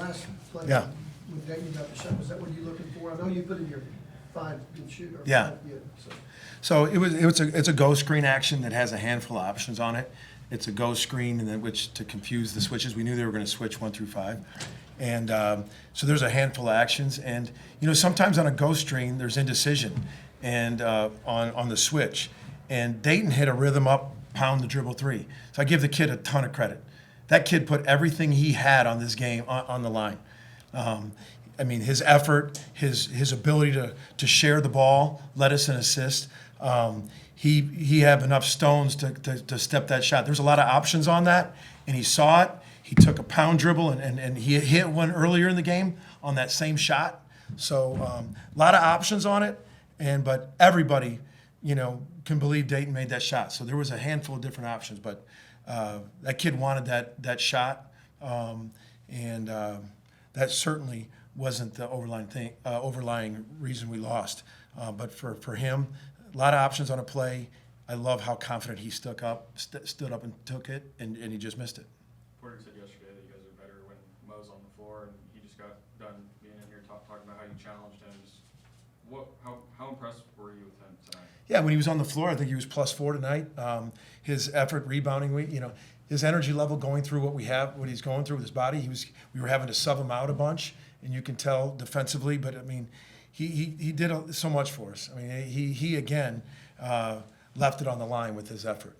last play. Yeah. When Dayton got the shot, was that what you looking for? I know you put in your 5 good shooter. Yeah. So. So it's a go screen action that has a handful of options on it. It's a go screen, and then which to confuse the switches. We knew they were going to switch 1 through 5, and so there's a handful of actions. And sometimes on a go screen there's indecision, and on the switch. And Dayton hit a rhythm up, pound the dribble 3. So I give the kid a ton of credit. That kid put everything he had on this game on the line. I mean, his effort, his ability to share the ball, let us an assist. He had enough stones to step that shot. There's a lot of options on that, and he saw it. He took a pound dribble, and he hit one earlier in the game on that same shot. So a lot of options on it, but everybody, can believe Dayton made that shot. So there was a handful of different options, but that kid wanted that shot, and that certainly wasn't the overlying reason we lost. But for him, a lot of options on a play. I love how confident he stood up and took it, and he just missed it. Porter said yesterday that you guys are better when Mo's on the floor, and he just got done being in here talking about how you challenged him. How impressed were you with him tonight? Yeah, when he was on the floor, I think he was +4 tonight. His effort, rebounding, his energy level going through what he's going through with his body. We were having to sub him out a bunch, and you can tell defensively. But I mean, he did so much for us. I mean, he again left it on the line with his effort.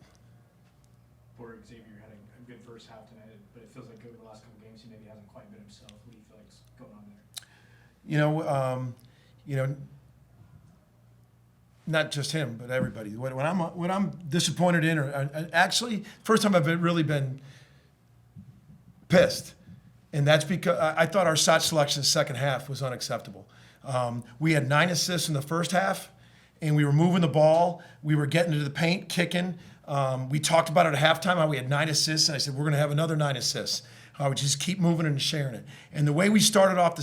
Porter, Xavier had a good first half tonight, but it feels like over the last couple games he maybe hasn't quite been himself. What do you feel like is going on there? Not just him, but everybody. When I'm disappointed in, or actually, first time I've really been pissed, and that's because I thought our shot selection in the second half was unacceptable. We had 9 assists in the first half, and we were moving the ball. We were getting into the paint, kicking. We talked about it at halftime, how we had 9 assists, and I said, we're going to have another 9 assists. I would just keep moving and sharing it. And the way we started off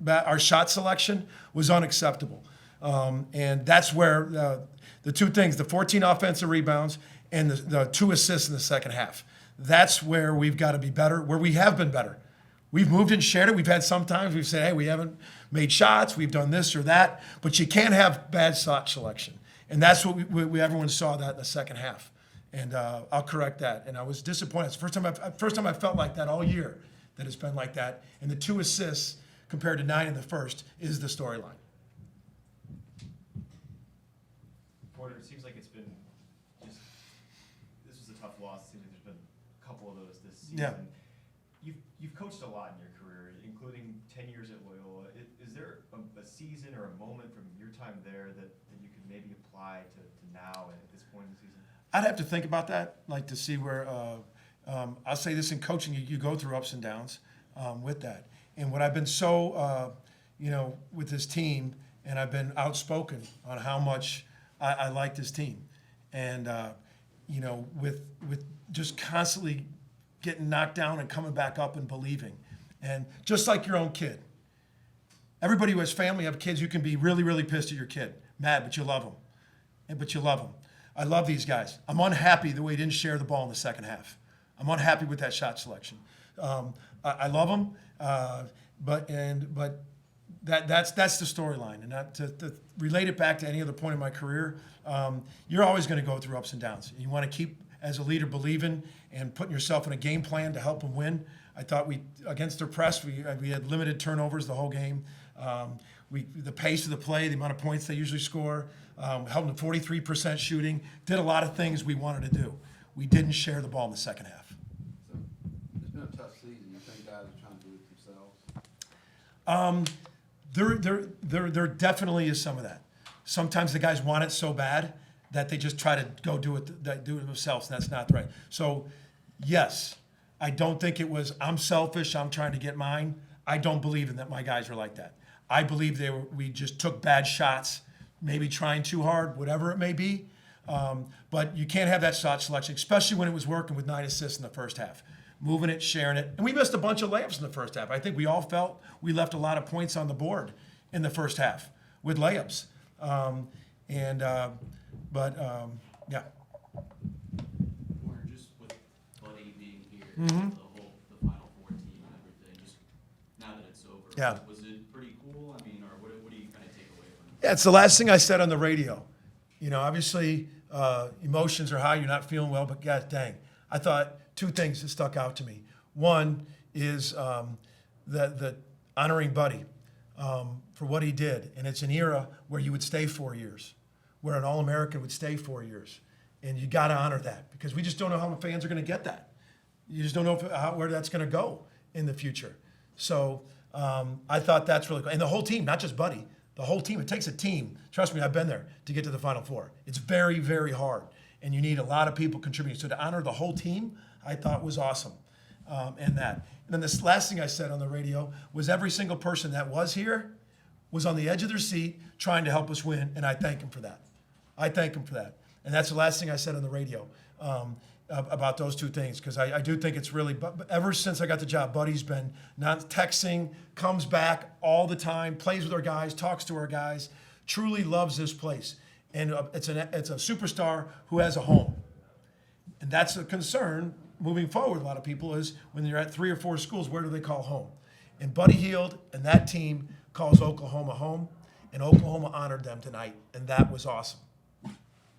our shot selection was unacceptable. And that's where the 2 things, the 14 offensive rebounds and the 2 assists in the second half. That's where we've got to be better, where we have been better. We've moved and shared it. We've had sometimes we've said, hey, we haven't made shots, we've done this or that, but you can't have bad shot selection. And that's what everyone saw that in the second half. And I'll correct that. And I was disappointed. It's the first time I felt like that all year, that it's been like that. And the 2 assists compared to 9 in the first is the storyline. Porter, it seems like it's been this was a tough loss. It seems like there's been a couple of those this season. Yeah. You've coached a lot in your career, including 10 years at Loyola. Is there a season or a moment from your time there that you could maybe apply to now and at this point in the season? I'd have to think about that, like to see where, I'll say this in coaching, you go through ups and downs with that. And what I've been so, with this team, and I've been outspoken on how much I like this team. And, with just constantly getting knocked down and coming back up and believing. And just like your own kid. Everybody who has family, have kids, you can be really, really pissed at your kid. Mad, but you love them. But you love them. I love these guys. I'm unhappy the way he didn't share the ball in the second half. I'm unhappy with that shot selection. I love them, but that's the storyline. And to relate it back to any other point in my career, you're always going to go through ups and downs. You want to keep, as a leader, believing and putting yourself in a game plan to help them win. I thought against their press, we had limited turnovers the whole game. The pace of the play, the amount of points they usually score, held them to 43% shooting, did a lot of things we wanted to do. We didn't share the ball in the second half. So it's been a tough season. You think guys are trying to do it themselves? There definitely is some of that. Sometimes the guys want it so bad that they just try to go do it themselves, and that's not right. So, yes, I don't think it was I'm selfish, I'm trying to get mine. I don't believe in that my guys were like that. I believe we just took bad shots, maybe trying too hard, whatever it may be. But you can't have that shot selection, especially when it was working with 9 assists in the first half. Moving it, sharing it. And we missed a bunch of layups in the first half. I think we all felt we left a lot of points on the board in the first half with layups. Yeah. Warner, just with Buddy being here, the Final Four team and everything, just Yeah. Was it pretty cool? I mean, or what do you kind of take away from it? Yeah, it's the last thing I said on the radio. You know, obviously, emotions are high, you're not feeling well, but God dang. I thought two things that stuck out to me. One is the honoring Buddy for what he did. And it's an era where you would stay 4 years, where an All-American would stay 4 years. And you got to honor that because we just don't know how fans are going to get that. You just don't know where that's going to go in the future. So I thought that's really cool. And the whole team, not just Buddy, the whole team. It takes a team. Trust me, I've been there to get to the Final Four. It's very, very hard. And you need a lot of people contributing. So to honor the whole team, I thought was awesome. And then this last thing I said on the radio was every single person that was here was on the edge of their seat trying to help us win, and I thank him for that. I thank him for that. And that's the last thing I said on the radio about those two things, because I do think it's really, but ever since I got the job, Buddy's been not texting, comes back all the time, plays with our guys, talks to our guys, truly loves this place. And it's a superstar who has a home. And that's a concern moving forward, a lot of people, is when you're at 3 or 4 schools, where do they call home? And Buddy Hield and that team calls Oklahoma home, and Oklahoma honored them tonight, and that was awesome.